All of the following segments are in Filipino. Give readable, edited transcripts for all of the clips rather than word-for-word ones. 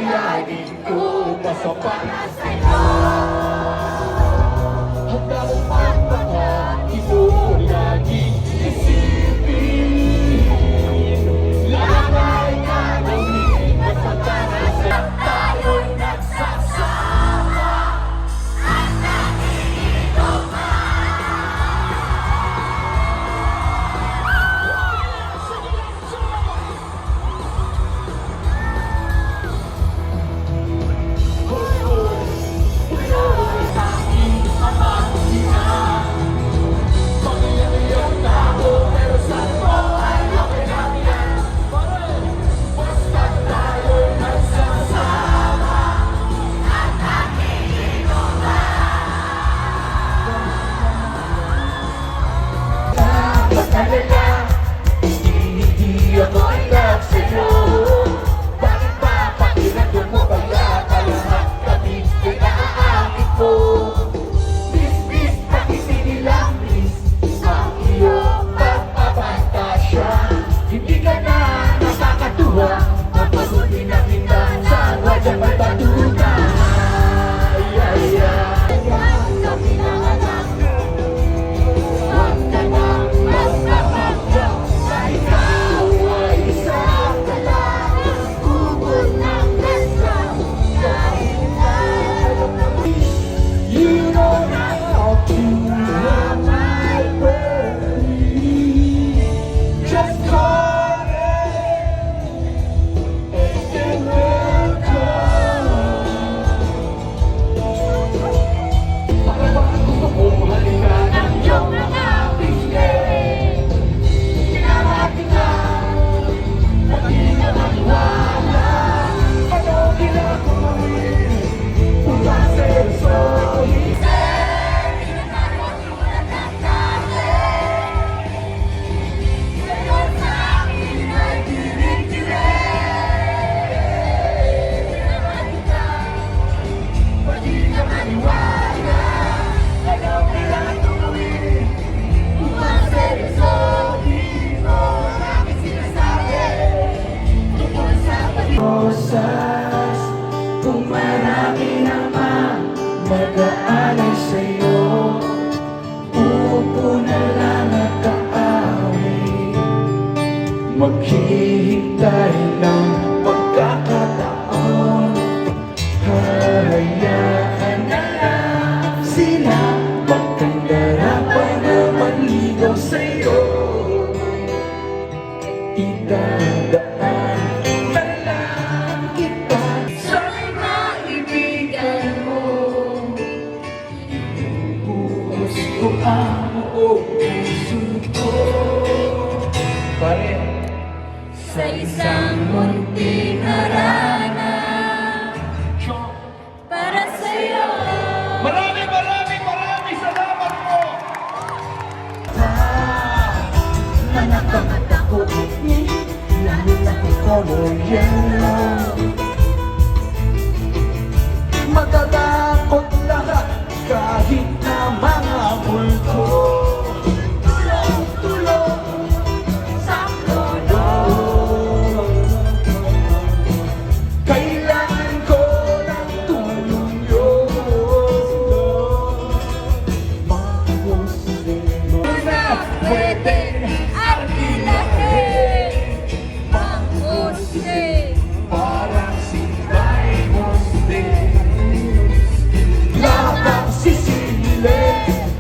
Yayanin ko masapat sa'yo. Handa mong magmaka, ito laging isipin. Lalakay ka gawin at pagkakasal. Tayo'y nagsasama at nakikinig pa. Hindi ako in love sa'yo. Bakit ba pakiramdam mo kaya lahat kami pinaaakit mo? Miss, pakisinilang miss ang iyong pagpapantasya. Hindi ka na nakakatuwa, mapaguti na kita sa wadyang magpatuta. Kami na anak, huwag ka nang magpapadyak. Ikaw ay isang kalagang kubot ng lesson. Kahit na you know how to have my body. Just call it and it will come. Para bang gusto kong halikan ang iyong mga pisngi. Sinamati ka, pati ka maniwala. Ano ginagawa mo? Una seryoso. Rosas, kung marami naman mag-aalay sa'yo, upo na lang at kaaway. Maghihintay ng pagkakataon, hahayaan na lang sila magkandarapan na manligaw sa'yo. Itadaan na lang kita sa mga ibigan mo. Buhos ko ang buong puso ko. Pare, Sa isang munting harana para sa'yo. maraming salamat po! Manakamat ako, lalo na ko color yellow. Matatakot lahat kahit na mga multo. Tulong sa lolo. Kailangan ko ng tulong yun. Pwede Arkilahin ang usig. parang si Diamond. Labang sisili,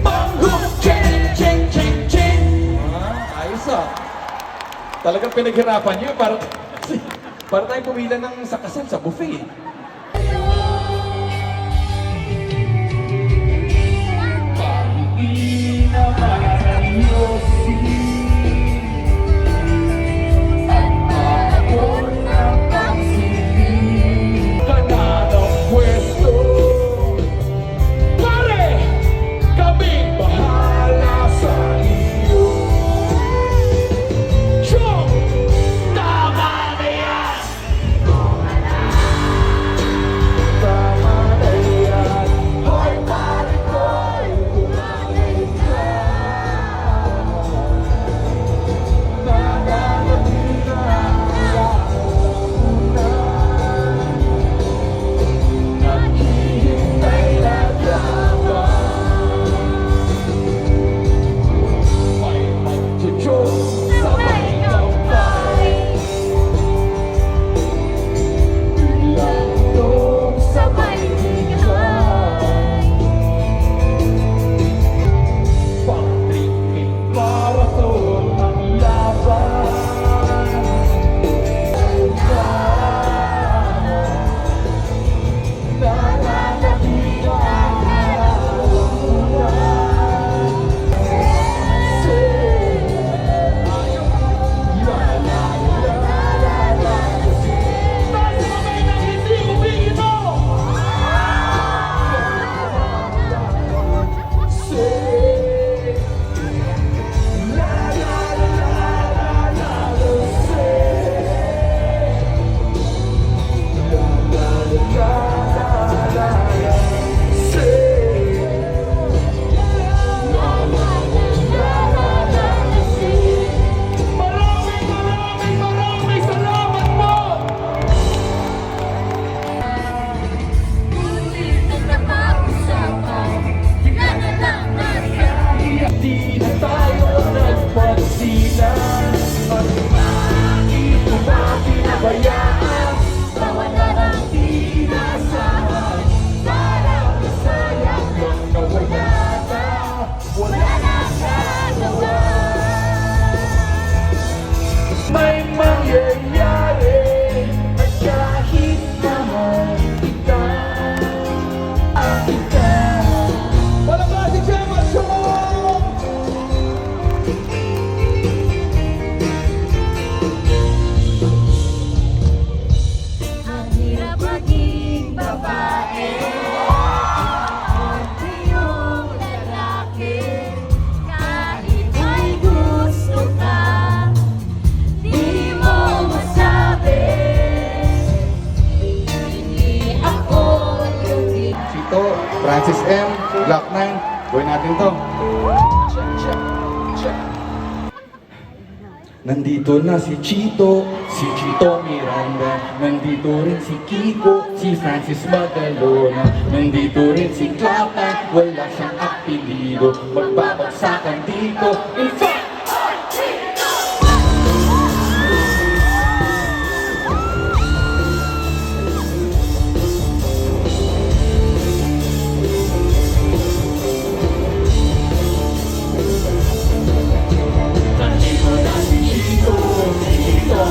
panghuk, chen, chen, chen, chen. Ayos ah. Talagang pinaghirapan niyo para tayong pumila ng sakasal sa buffet. Kanadang pwesto. Pare, kaming bahala sa iyo. Chong, tama na yan. Chito, Francis M, Block 9. Gawin natin to. Nandito na si Chito Miranda. Nandito rin si Kiko, si Francis Magalona. Nandito rin si Clapan, wala siyang apelido. Magbabagsakan dito, in fact! Nandito na si Chito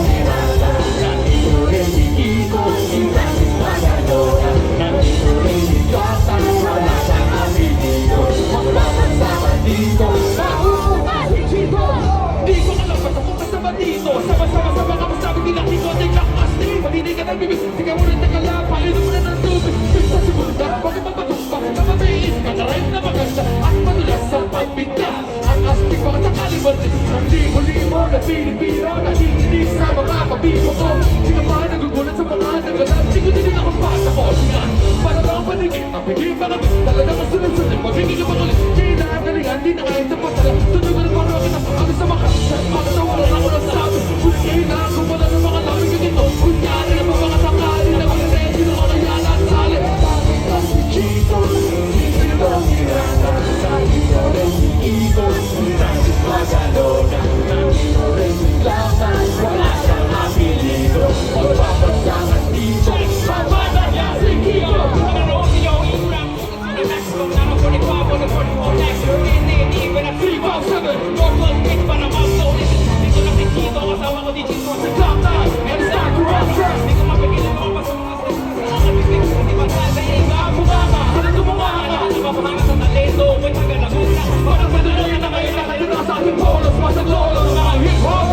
Miranda. Nandito rin si Kiko, si Francis Magalona. Nandito rin si Clapan, wala siyang apelido. Magbabagsakan dito, Nauuna si Chito! Di ko alam ba't ako kasama dito. Sama-sama sa mga masabi nila Chito, take lang astig. Pag-hindi ka ng bibig, sige mo rin tagala. Painom mo na ng tubig. Pista si Bunda, bakit magpatumpa? Namatayin ka na rin na maganda. At madulas sa pagbigla. Ang astig mga sakali ba rin? Ang libo-libo na Pilipino nakikinig sa mga kabibo ko. Sino ba nagugulat sa mga nagalan? Di ko din ako pasa ko. Yan, para ba ang panigid? Ang pigil pa kami. Talagang masunod-sunod. Magiging ka magaling. Kinagalingan, di na kahit sa patala. Tutugan mo rin ako kami sa mga. Magtawalan ako ng sabi. Kulihin na ako wala ng mga lamig yung ito. Kunyari na mga sakali na mga ready na ako nayala at sali. Nandito si Chito Miranda. Nandito rin si Kiko, si Francis Magalona. Nandito rin si Clapan, wala siyang apelido. Magbabagsakan dito, Babada niya si Kiko. Nanonood niyo yung rap. Ang maximum na ako ni Pablo na 44 next. Hindi pa na 357. Normal pitch para mag-load. Dito lang si Chito. Kasama ko di Chito sa top 9. And start to run first. Hindi ko mapigilan mga pasok mga steps. Sa mga bibig. Hindi ba sa iba? Bumama. Ano gumawa ka? Ano ba mahanga sa talento? May tagalaguna. Parang maduluyan na kayo na kayo na sa ating polos. Masang lolo ng mga hip-hop.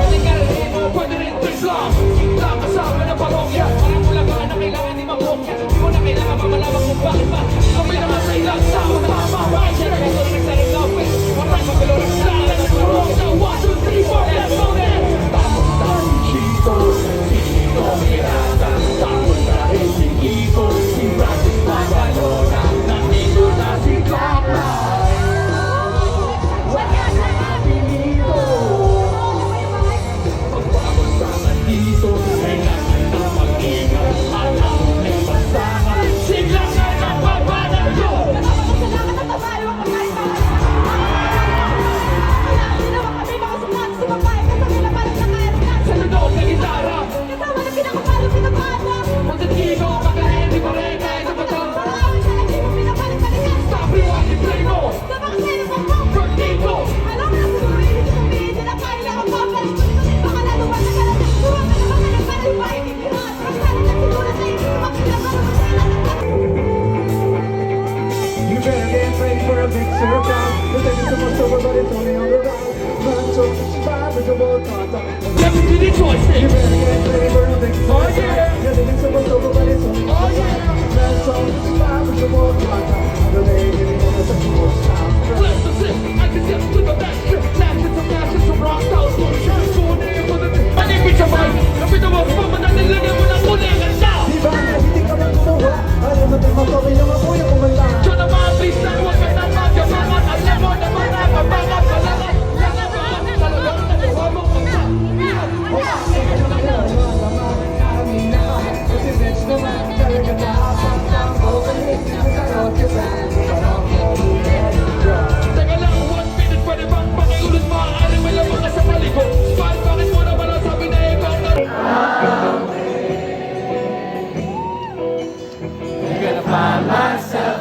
Pwede rin tricks lang. Lang kasama ng parokya. Parang mula ka na kailangan ni Mabokya. Di mo na kailangan mamalaman kung bakit ba. Kami naman sa ilang sama-sama. Right here. Ito na nagsaling lopin. Maray magalorang sa alam ng parokya. 1, 2, 3, 4, let's go then! tapos na si Chito Miranda. Tapos na rin si Kiko, si Francis Magalona. Nandito na si Clapan, wala siyang apelido. Magbabagsakan dito, kailangan na mag-ingat. Alam mo may bagsakan, Sigla nga ng babanalo! Sa lunod na gitara. Magtatigo, magaling, di ba rin kahit sa bato? Stop rewind and play mo! Vertigo! you better get ready for a big surprise. The thing is almost over, but it's only on the rise. Run so survive with the world contact. Let me do the choice You thing! better get ready for a big Oh, surprise. yeah. The thing is almost over, but it's only on the rise. Run so survive with the world contact. The day getting on the sexual style. Bless the sick, I can just flip a back trip. Lashes and mashes from rock style. Going in for the manipit sa mic. Kapit mo, pamananilagyan mo ng kuling ang sound. Di ba na hindi ka man gumawa? Alam mo tayo matuloy na mabuhay ang kumanta. Diyan na mga please lang, huwag ka na magyamangan. Alam mo na mga kapangat, kalangan. Langan ba? Talagang nagawa mo kung saan. Kasi bitch naman talaga dapat ang okay. Nagkaroon ka sa Teka lang, 1 minute, pwede bang pakiulit maaari may lamang ka sa paliko? Smile, bakit mo naman ang sabi na ikaw na... Gonna find myself